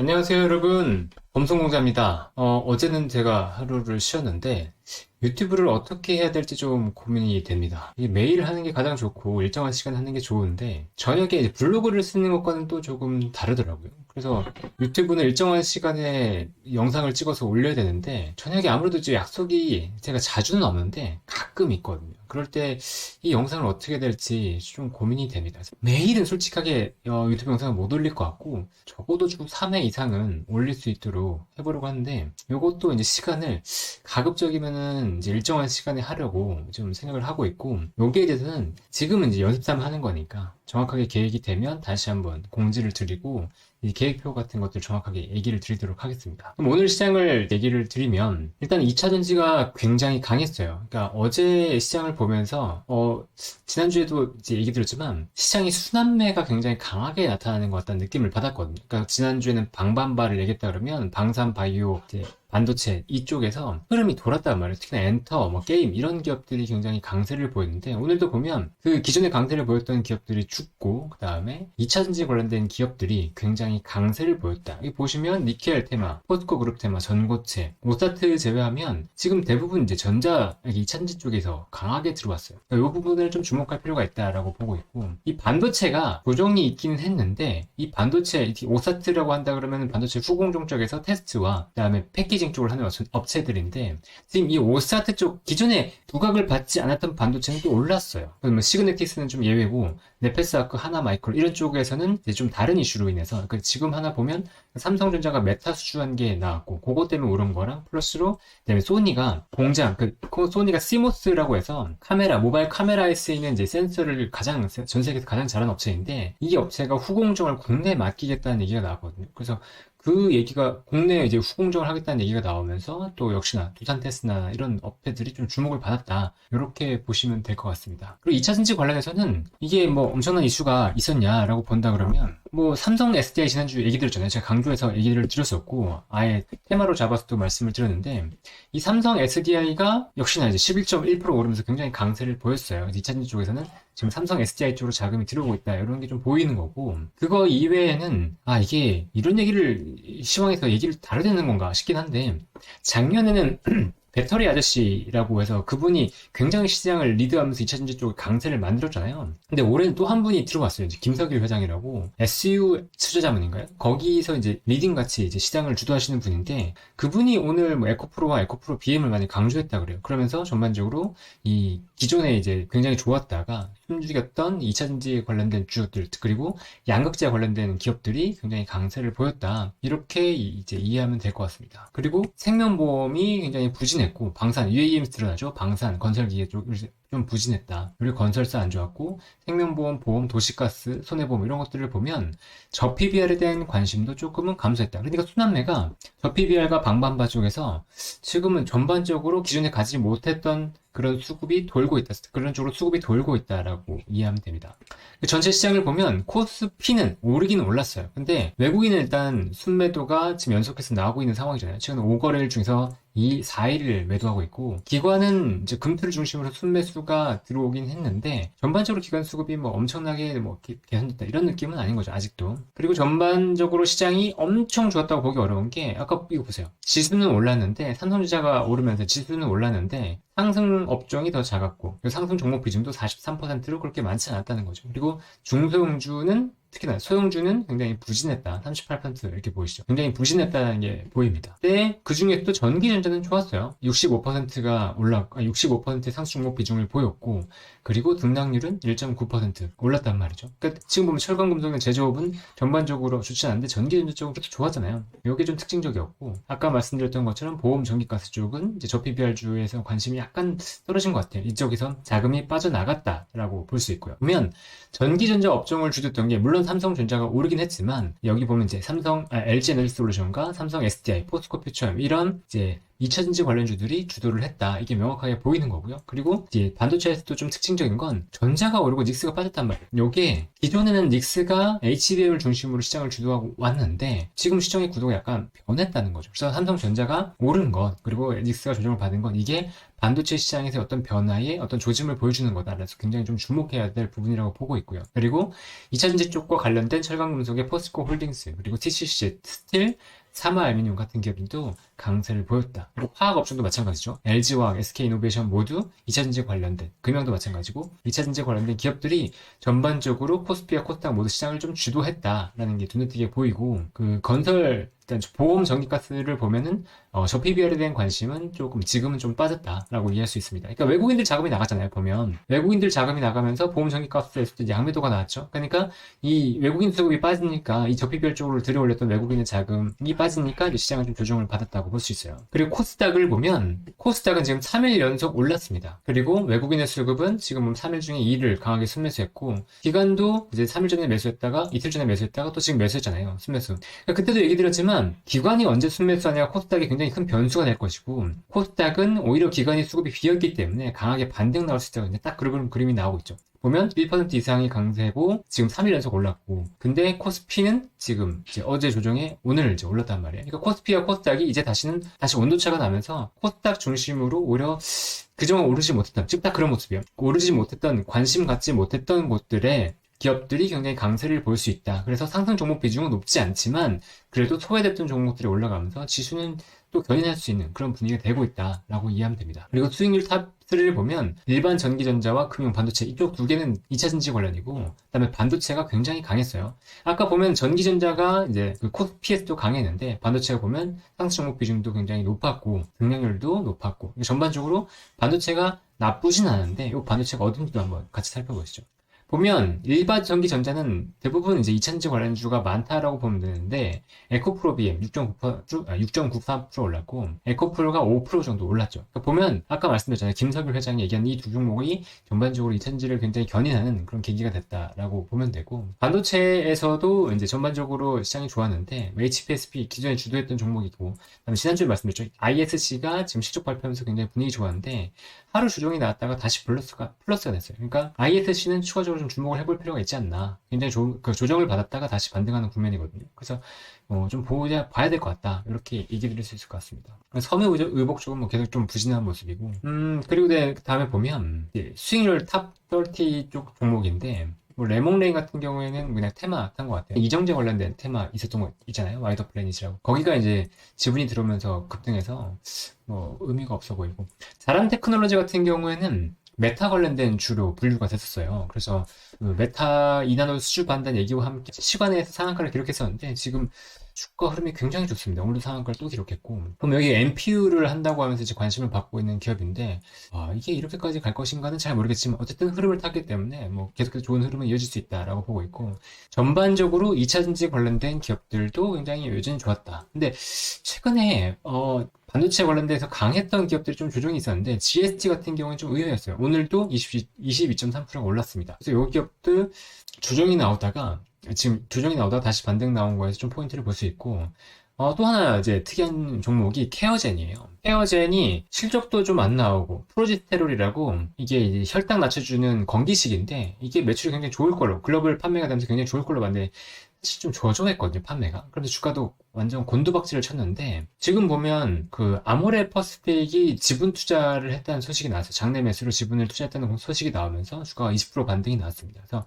안녕하세요, 여러분. 범성공자입니다. 어제는 제가 하루를 쉬었는데, 유튜브를 어떻게 해야 될지 좀 고민이 됩니다. 이게 매일 하는 게 가장 좋고, 일정한 시간 하는 게 좋은데, 저녁에 이제 블로그를 쓰는 것과는 또 조금 다르더라고요. 그래서 유튜브는 일정한 시간에 영상을 찍어서 올려야 되는데, 저녁에 아무래도 이제 약속이 제가 자주는 없는데, 가끔 있거든요. 그럴 때 이 영상을 어떻게 해야 될지 좀 고민이 됩니다. 매일은 솔직하게 유튜브 영상을 못 올릴 것 같고, 적어도 주 3회 이상은 올릴 수 있도록 해보려고 하는데, 이것도 이제 시간을 가급적이면은 이제 일정한 시간에 하려고 좀 생각을 하고 있고, 여기에 대해서는 지금은 이제 연습 삼아 하는 거니까 정확하게 계획이 되면 다시 한번 공지를 드리고, 이 계획표 같은 것들 정확하게 얘기를 드리도록 하겠습니다. 그럼 오늘 시장을 얘기를 드리면, 일단 2차 전지가 굉장히 강했어요. 그러니까 어제 시장을 보면서 지난주에도 이제 얘기 드렸지만 시장이 순환매가 굉장히 강하게 나타나는 것 같다는 느낌을 받았거든요. 그러니까 지난주에는 방반발을 얘기했다 그러면 방산 바이오, 이제 반도체 이쪽에서 흐름이 돌았단 말이에요. 특히나 엔터, 뭐 게임 이런 기업들이 굉장히 강세를 보였는데, 오늘도 보면 그 기존에 강세를 보였던 기업들이 죽고, 그 다음에 2차전지 관련된 기업들이 굉장히 강세를 보였다. 여기 보시면 니켈 테마, 포스코 그룹 테마, 전고체, 오사트 제외하면 지금 대부분 이제 전자 2차전지 쪽에서 강하게 들어왔어요. 그러니까 이 부분을 좀 주목할 필요가 있다라고 보고 있고, 이 반도체가 조정이 있기는 했는데, 이 반도체 오사트라고 한다 그러면 반도체 후공정 쪽에서 테스트와 그 다음에 패키징 쪽을 하는 업체들인데, 지금 이 오사트 쪽 기존에 부각을 받지 않았던 반도체는 또 올랐어요. 그러면 시그네틱스는 좀 예외고, 네페스아크, 하나마이크로 이런 쪽에서는 이제 좀 다른 이슈로 인해서, 그러니까 지금 하나 보면 삼성전자가 메타 수주한 게 나왔고, 그것 때문에 오른 거랑 플러스로, 그다음에 소니가 공장, 소니가 시모스라고 해서 카메라, 모바일 카메라에 쓰이는 이제 센서를 전 세계에서 가장 잘하는 업체인데, 이 업체가 후공정을 국내에 맡기겠다는 얘기가 나왔거든요. 그래서 그 얘기가 국내에 이제 후공정을 하겠다는 얘기가 나오면서 또 역시나 두산테스나 이런 업체들이 좀 주목을 받았다. 이렇게 보시면 될 것 같습니다. 그리고 2차전지 관련해서는 이게 뭐 엄청난 이슈가 있었냐라고 본다 그러면, 뭐 삼성 SDI 지난주 얘기 드렸잖아요. 제가 강조해서 얘기를 드렸었고, 아예 테마로 잡아서 또 말씀을 드렸는데, 이 삼성 SDI가 역시나 이제 11.1% 오르면서 굉장히 강세를 보였어요. 2차전지 쪽에서는 지금 삼성 SDI 쪽으로 자금이 들어오고 있다, 이런 게 좀 보이는 거고, 그거 이외에는 이게 이런 얘기를 시황에서 얘기를 다뤄야 되는 건가 싶긴 한데, 작년에는 배터리 아저씨라고 해서 그분이 굉장히 시장을 리드하면서 2차전지 쪽에 강세를 만들었잖아요. 근데 올해는 또 한 분이 들어왔어요. 이제 김석일 회장이라고, SU 투자자문인가요? 거기서 이제 리딩같이 이제 시장을 주도하시는 분인데, 그분이 오늘 뭐 에코프로와 에코프로 BM을 많이 강조했다 그래요. 그러면서 전반적으로 이 기존에 이제 굉장히 좋았다가 숨죽였던 2차전지에 관련된 주들, 그리고 양극재와 관련된 기업들이 굉장히 강세를 보였다, 이렇게 이제 이해하면 될 것 같습니다. 그리고 생명보험이 굉장히 부진했고, 방산, UAM이 드러나죠. 방산, 건설기계 쪽 좀 부진했다. 그리고 건설사 안 좋았고, 생명보험, 보험, 도시가스, 손해보험 이런 것들을 보면 저 PBR에 대한 관심도 조금은 감소했다. 그러니까 순환매가 저 PBR과 방반바 쪽에서 지금은 전반적으로 기존에 가지 못했던 그런 수급이 돌고 있다. 그런 쪽으로 수급이 돌고 있다라고 이해하면 됩니다. 전체 시장을 보면 코스피는 오르기는 올랐어요. 근데 외국인은 일단 순매도가 지금 연속해서 나오고 있는 상황이잖아요. 최근 5거래일 중에서 4일을 매도하고 있고, 기관은 이제 금토를 중심으로 순매수가 들어오긴 했는데, 전반적으로 기관 수급이 뭐 엄청나게 뭐 개선됐다 이런 느낌은 아닌 거죠, 아직도. 그리고 전반적으로 시장이 엄청 좋았다고 보기 어려운 게, 아까 이거 보세요. 지수는 올랐는데, 삼성전자가 오르면서 지수는 올랐는데 상승 업종이 더 작았고, 상승 종목 비중도 43%로 그렇게 많지 않았다는 거죠. 그리고 중소형주는, 특히나 소형주는 굉장히 부진했다. 38% 이렇게 보이시죠? 굉장히 부진했다는 게 보입니다. 근데 그 중에서도 전기전자는 좋았어요. 65%가 65%의 상승 종목 비중을 보였고, 그리고 등락률은 1.9% 올랐단 말이죠. 그러니까 지금 보면 철강금속이나 제조업은 전반적으로 좋지 않은데 전기전자 쪽은 그렇게 좋았잖아요. 이게 좀 특징적이었고, 아까 말씀드렸던 것처럼 보험, 전기가스 쪽은 이제 저 PBR주에서 관심이 약간 떨어진 것 같아요. 이쪽에서 자금이 빠져나갔다라고 볼 수 있고요. 보면 전기전자 업종을 주도했던 게, 물론 삼성전자가 오르긴 했지만, 여기 보면 이제 LG 에너지솔루션과 삼성 SDI, 포스코 퓨처엠 이런 이제 2차전지 관련주들이 주도를 했다. 이게 명확하게 보이는 거고요. 그리고 이제 반도체에서도 좀 특징적인 건 전자가 오르고 닉스가 빠졌단 말이에요. 요게 기존에는 닉스가 HBM을 중심으로 시장을 주도하고 왔는데 지금 시장의 구도가 약간 변했다는 거죠. 그래서 삼성전자가 오른 것 그리고 닉스가 조정을 받은 건 이게 반도체 시장에서 어떤 변화의 어떤 조짐을 보여주는 거다. 그래서 굉장히 좀 주목해야 될 부분이라고 보고 있고요. 그리고 2차전지 쪽과 관련된 철강금속의 포스코 홀딩스 그리고 TCC, 스틸, 사마알루미늄 같은 기업들도 강세를 보였다. 그리고 화학업종도 마찬가지죠. LG화학, SK이노베이션 모두 2차전지 관련된, 금형도 마찬가지고 2차전지 관련된 기업들이 전반적으로 코스피와 코스닥 모두 시장을 좀 주도했다라는 게 눈에 띄게 보이고 그 건설 일단 보험 전기가스를 보면은 저 PBR에 대한 관심은 조금 지금은 좀 빠졌다라고 이해할 수 있습니다. 그러니까 외국인들 자금이 나갔잖아요. 보면 외국인들 자금이 나가면서 보험 전기가스에서도 양매도가 나왔죠. 그러니까 이 외국인 수급이 빠지니까 이 저 PBR 쪽으로 들여올렸던 외국인의 자금이 빠지니까 이제 시장은 좀 조정을 받았다고 볼 수 있어요. 그리고 코스닥을 보면 코스닥은 지금 3일 연속 올랐습니다. 그리고 외국인의 수급은 지금 3일 중에 2일 강하게 순매수했고 기관도 이제 3일 전에 매수했다가 이틀 전에 매수했다가 또 지금 매수했잖아요. 순매수. 그러니까 그때도 얘기 드렸지만 기관이 언제 순매수하냐가 코스닥이 굉장히 큰 변수가 될 것이고 코스닥은 오히려 기관이 수급이 비었기 때문에 강하게 반등 나올 수 있다고 딱 그런 그림이 나오고 있죠. 보면 1% 이상이 강세고 지금 3일 연속 올랐고 근데 코스피는 지금 이제 어제 조정에 오늘 이제 올랐단 말이에요. 그러니까 코스피와 코스닥이 이제 다시 온도차가 나면서 코스닥 중심으로 오히려 그동안 오르지 못했던 즉 딱 그런 모습이에요. 오르지 못했던 관심 갖지 못했던 곳들에 기업들이 굉장히 강세를 볼 수 있다. 그래서 상승 종목 비중은 높지 않지만 그래도 소외됐던 종목들이 올라가면서 지수는 또 견인할 수 있는 그런 분위기가 되고 있다라고 이해하면 됩니다. 그리고 수익률 탑3를 보면 일반 전기전자와 금융 반도체 이쪽 두 개는 2차전지 관련이고 그다음에 반도체가 굉장히 강했어요. 아까 보면 전기전자가 이제 그 코스피에서도 강했는데 반도체가 보면 상승 종목 비중도 굉장히 높았고 등락률도 높았고 전반적으로 반도체가 나쁘진 않은데 이 반도체가 어딘지도 한번 같이 살펴보시죠. 보면 일반 전기전자는 대부분 이제 2차전지 관련주가 많다라고 보면 되는데 에코프로 BM 6.94% 올랐고 에코프로가 5% 정도 올랐죠. 그러니까 보면 아까 말씀드렸잖아요. 김석일 회장이 얘기한 이 두 종목이 전반적으로 2차전지를 굉장히 견인하는 그런 계기가 됐다라고 보면 되고 반도체에서도 이제 전반적으로 시장이 좋았는데 HPSP 기존에 주도했던 종목이고 그다음에 지난주에 말씀드렸죠. ISC가 지금 실적 발표하면서 굉장히 분위기 좋았는데 하루 주종이 나왔다가 다시 플러스가 됐어요. 그러니까 ISC는 추가적으로 좀 주목을 해볼 필요가 있지 않나. 굉장히 좋은 그 조정을 받았다가 다시 반등하는 국면이거든요. 그래서 좀 봐야 될 것 같다. 이렇게 얘기 드릴 수 있을 것 같습니다. 섬유의복 쪽은 뭐 계속 좀 부진한 모습이고. 그리고 다음에 보면 수익률 탑 30 쪽 종목인데 뭐 레몬레인 같은 경우에는 그냥 테마 탄 것 같아요. 이정재 관련된 테마 있었던 거 있잖아요. 와이더 플래닛이라고. 거기가 이제 지분이 들어오면서 급등해서 뭐 의미가 없어 보이고. 자람 테크놀로지 같은 경우에는 메타 관련된 주로 분류가 됐었어요. 그래서 메타 이나노 수주한다는 얘기와 함께 시간에서 상한가를 기록했었는데 지금 주가 흐름이 굉장히 좋습니다. 오늘도 상한가를 또 기록했고 그럼 여기 NPU를 한다고 하면서 이제 관심을 받고 있는 기업인데 이게 이렇게까지 갈 것인가는 잘 모르겠지만 어쨌든 흐름을 탔기 때문에 뭐 계속해서 좋은 흐름은 이어질 수 있다라고 보고 있고 전반적으로 2차전지 관련된 기업들도 굉장히 여전히 좋았다. 근데 최근에 반도체 관련돼서 강했던 기업들이 좀 조정이 있었는데 GST 같은 경우는 좀 의외였어요. 오늘도 22.3%가 올랐습니다. 그래서 이 기업들 조정이 나오다가 지금 조정이 나오다가 다시 반등 나온 거에서 좀 포인트를 볼 수 있고 또 하나 이제 특이한 종목이 케어젠이에요. 케어젠이 실적도 좀 안 나오고 프로지스테롤이라고 이게 이제 혈당 낮춰주는 건기식인데 이게 매출이 굉장히 좋을 걸로 글로벌 판매가 되면서 굉장히 좋을 걸로 봤는데 사실 좀 저조했거든요, 판매가. 그런데 주가도 완전 곤두박질을 쳤는데 지금 보면 그 아모레 퍼스픽이 지분 투자를 했다는 소식이 나왔어요. 장내 매수로 지분을 투자했다는 소식이 나오면서 주가가 20% 반등이 나왔습니다. 그래서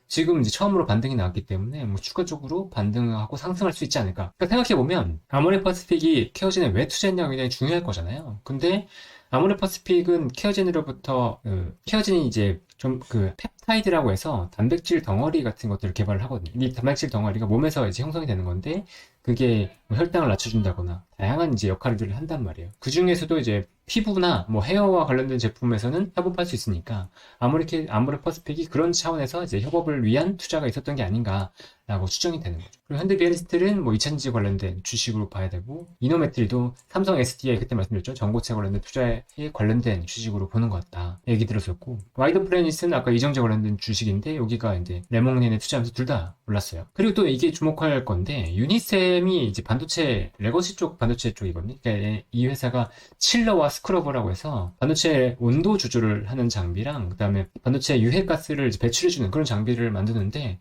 지금 이제 처음으로 반등이 나왔기 때문에 뭐 추가적으로 반등하고 상승할 수 있지 않을까. 그러니까 생각해보면 아모레 퍼스픽이 케어젠에 왜 투자했냐가 굉장히 중요할 거잖아요. 근데 아모레 퍼스픽은 케어젠으로부터 케어젠이 이제 좀 그 펩타이드라고 해서 단백질 덩어리 같은 것들을 개발을 하거든요. 이 단백질 덩어리가 몸에서 이제 형성이 되는 건데 그게 뭐 혈당을 낮춰준다거나 다양한 이제 역할들을 한단 말이에요. 그 중에서도 이제 피부나 뭐 헤어와 관련된 제품에서는 협업할 수 있으니까 아모레 퍼스픽이 그런 차원에서 이제 협업을 위한 투자가 있었던 게 아닌가라고 추정이 되는 거죠. 그리고 현대비아리스텔은 뭐 2차전지 관련된 주식으로 봐야 되고 이노메트리도 삼성 SDI 그때 말씀드렸죠. 전고체 관련된 투자에 관련된 주식으로 보는 것 같다 얘기 들었었고 와이더 플래닛은 아까 이정재 관련된 주식인데 여기가 이제 레몬렌에 투자하면서 둘 다 올랐어요. 그리고 또 이게 주목할 건데 유니셈이 이제 반도체 반도체, 레거시 쪽 반도체 쪽이거든요. 그러니까 이 회사가 칠러와 스크러버라고 해서 반도체 온도 조절을 하는 장비랑 그다음에 반도체 유해가스를 이제 배출해주는 그런 장비를 만드는데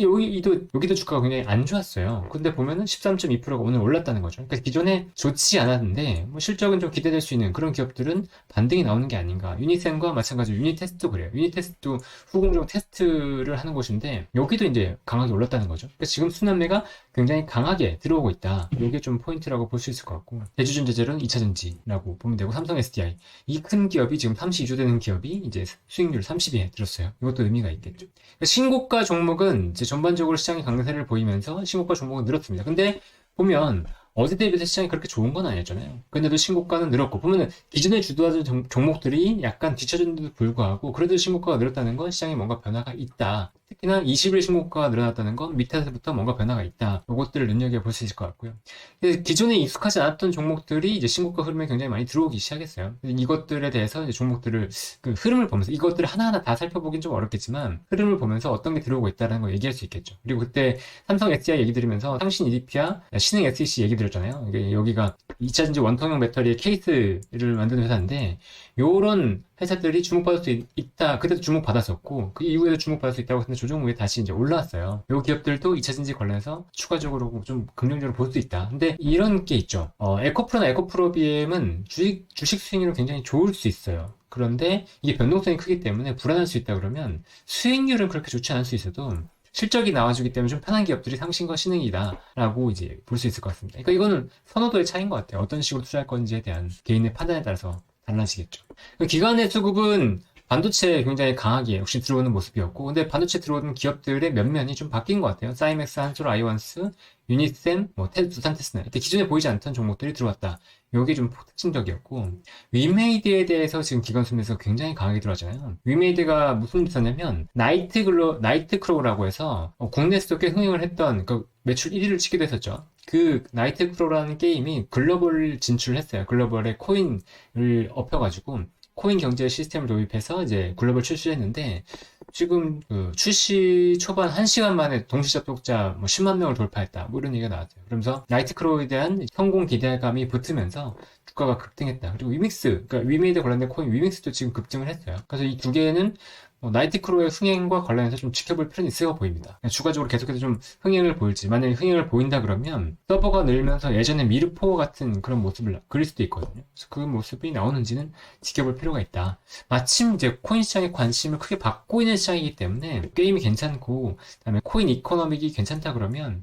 여기도 주가가 굉장히 안 좋았어요. 근데 보면은 13.2%가 오늘 올랐다는 거죠. 그러니까 기존에 좋지 않았는데 뭐 실적은 좀 기대될 수 있는 그런 기업들은 반등이 나오는 게 아닌가. 유니셈과 마찬가지로 유니테스트도 그래요. 유니테스트도 후공정 테스트를 하는 곳인데 여기도 이제 강하게 올랐다는 거죠. 그러니까 지금 순환매가 굉장히 강하게 들어오고 있다. 이게 좀 포인트라고 볼 수 있을 것 같고 대주전자재료는 2차전지라고 보면 되고 삼성 SDI 이 큰 기업이 지금 32조 되는 기업이 이제 수익률 30에 들었어요. 이것도 의미가 있겠죠. 그러니까 신고가 종목은 이제 전반적으로 시장이 강세를 보이면서 신고가 종목은 늘었습니다. 근데 보면 어제 대비해서 시장이 그렇게 좋은 건 아니었잖아요. 근데도 신고가는 늘었고 보면은 기존에 주도하던 종목들이 약간 뒤처졌는데도 불구하고 그래도 신고가가 늘었다는 건 시장에 뭔가 변화가 있다. 특히나 20일 신고가가 늘어났다는 건 밑에서부터 뭔가 변화가 있다. 이것들을 눈여겨볼 수 있을 것 같고요. 기존에 익숙하지 않았던 종목들이 이제 신고가 흐름에 굉장히 많이 들어오기 시작했어요. 이것들에 대해서 이제 종목들을 그 흐름을 보면서 이것들을 하나하나 다 살펴보긴 좀 어렵겠지만 흐름을 보면서 어떤 게 들어오고 있다는 걸 얘기할 수 있겠죠. 그리고 그때 삼성 SDI 얘기 들으면서 상신 EDP와 신흥 SEC 얘기 드렸잖아요. 여기가 2차전지 원통형 배터리의 케이스를 만드는 회사인데 요런 회사들이 주목받을 수 있다. 그때도 주목받았었고 그 이후에도 주목받을 수 있다고 했는데 조정 후에 다시 이제 올라왔어요. 요 기업들도 2차전지 관련해서 추가적으로 좀 긍정적으로 볼 수 있다. 근데 이런 게 있죠. 에코프로나 에코프로비엠은 주식 수익률은 굉장히 좋을 수 있어요. 그런데 이게 변동성이 크기 때문에 불안할 수 있다 그러면 수익률은 그렇게 좋지 않을 수 있어도 실적이 나와주기 때문에 좀 편한 기업들이 상신과 신흥이다라고 이제 볼 수 있을 것 같습니다. 그러니까 이거는 선호도의 차이인 것 같아요. 어떤 식으로 투자할 건지에 대한 개인의 판단에 따라서 달라지겠죠. 기관의 수급은 반도체에 굉장히 강하게 역시 들어오는 모습이었고, 근데 반도체 들어오는 기업들의 면면이 좀 바뀐 것 같아요. 사이맥스, 한솔, 아이원스, 유니셈, 두산 테스나 이렇게 기존에 보이지 않던 종목들이 들어왔다. 이게 좀 특징적이었고, 위메이드에 대해서 지금 기관 순에서 굉장히 강하게 들어왔잖아요. 위메이드가 무슨 짓이냐면 나이트크로우라고 해서 국내에서도 꽤 흥행을 했던 그 매출 1위를 치기도 했었죠. 그 나이트크로우라는 게임이 글로벌 진출을 했어요. 글로벌에 코인을 업혀가지고 코인 경제 시스템을 도입해서 이제 글로벌 출시를 했는데 지금 그 출시 초반 1시간 만에 동시 접속자 10만 명을 돌파했다. 뭐 이런 얘기가 나왔어요. 그러면서 나이트크로우에 대한 성공 기대감이 붙으면서 주가가 급등했다. 그리고 그러니까 위메이드 관련된 코인 위믹스도 지금 급등을 했어요. 그래서 이 두 개는 나이트크로우의 흥행과 관련해서 좀 지켜볼 필요는 있어 보입니다. 추가적으로 계속해서 좀 흥행을 보일지, 만약에 흥행을 보인다 그러면 서버가 늘면서 예전에 미르포 같은 그런 모습을 그릴 수도 있거든요. 그래서 그 모습이 나오는지는 지켜볼 필요가 있다. 마침 이제 코인 시장에 관심을 크게 받고 있는 시장이기 때문에 게임이 괜찮고, 그다음에 코인 이코노믹이 괜찮다 그러면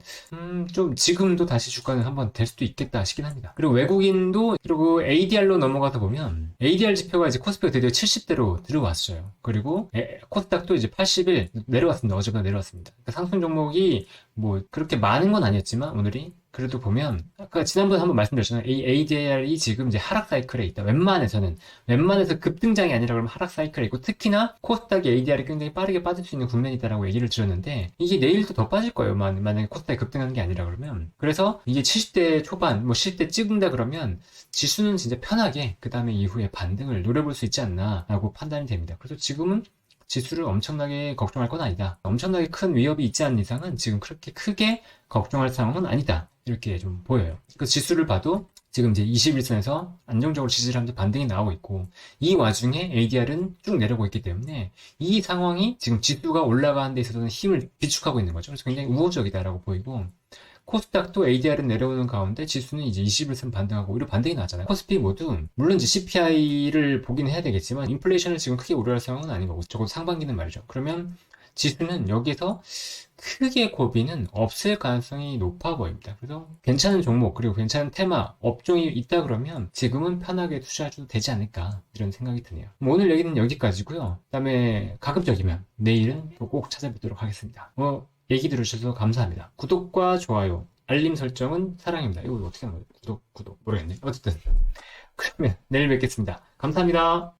좀 지금도 다시 주가는 한번 될 수도 있겠다 싶긴 합니다. 그리고 외국인도 그리고 ADR로 넘어가서 보면 ADR 지표가 이제 코스피가 드디어 70대로 들어왔어요. 그리고 코스닥도 이제 80일 내려왔습니다. 어제보다 내려왔습니다. 그러니까 상승 종목이 뭐 그렇게 많은 건 아니었지만 오늘이 그래도 보면 아까 지난번에 한번 말씀드렸잖아요. 이 ADR이 지금 이제 하락 사이클에 있다. 웬만해서 급등장이 아니라 그러면 하락 사이클에 있고 특히나 코스닥이 ADR이 굉장히 빠르게 빠질 수 있는 국면이다라고 얘기를 드렸는데 이게 내일도 더 빠질 거예요. 만약에 코스닥이 급등하는 게 아니라 그러면 그래서 이게 70대 초반 70대 찍는다 그러면 지수는 진짜 편하게 그 다음에 이후에 반등을 노려볼 수 있지 않나라고 판단이 됩니다. 그래서 지금은 지수를 엄청나게 걱정할 건 아니다. 엄청나게 큰 위협이 있지 않는 이상은 지금 그렇게 크게 걱정할 상황은 아니다. 이렇게 좀 보여요. 그 지수를 봐도 지금 이제 21선에서 안정적으로 지지를 하면서 반등이 나오고 있고 이 와중에 ADR은 쭉 내려오고 있기 때문에 이 상황이 지금 지수가 올라가는 데 있어서는 힘을 비축하고 있는 거죠. 그래서 굉장히 우호적이다라고 보이고 코스닥도 ADR은 내려오는 가운데 지수는 이제 21선 반등하고 오히려 반등이 나잖아요. 코스피 모두 물론 이제 CPI를 보긴 해야 되겠지만 인플레이션을 지금 크게 우려할 상황은 아닌 거고 적어도 상반기는 말이죠. 그러면 지수는 여기서 크게 고비는 없을 가능성이 높아 보입니다. 그래서 괜찮은 종목 그리고 괜찮은 테마 업종이 있다 그러면 지금은 편하게 투자해도 되지 않을까 이런 생각이 드네요. 오늘 얘기는 여기까지고요. 그다음에 가급적이면 내일은 또 꼭 찾아뵙도록 하겠습니다. 얘기 들으셔서 감사합니다. 구독과 좋아요, 알림 설정은 사랑입니다. 이거 어떻게 하는 거예요? 구독 모르겠네. 어쨌든 그러면 내일 뵙겠습니다. 감사합니다.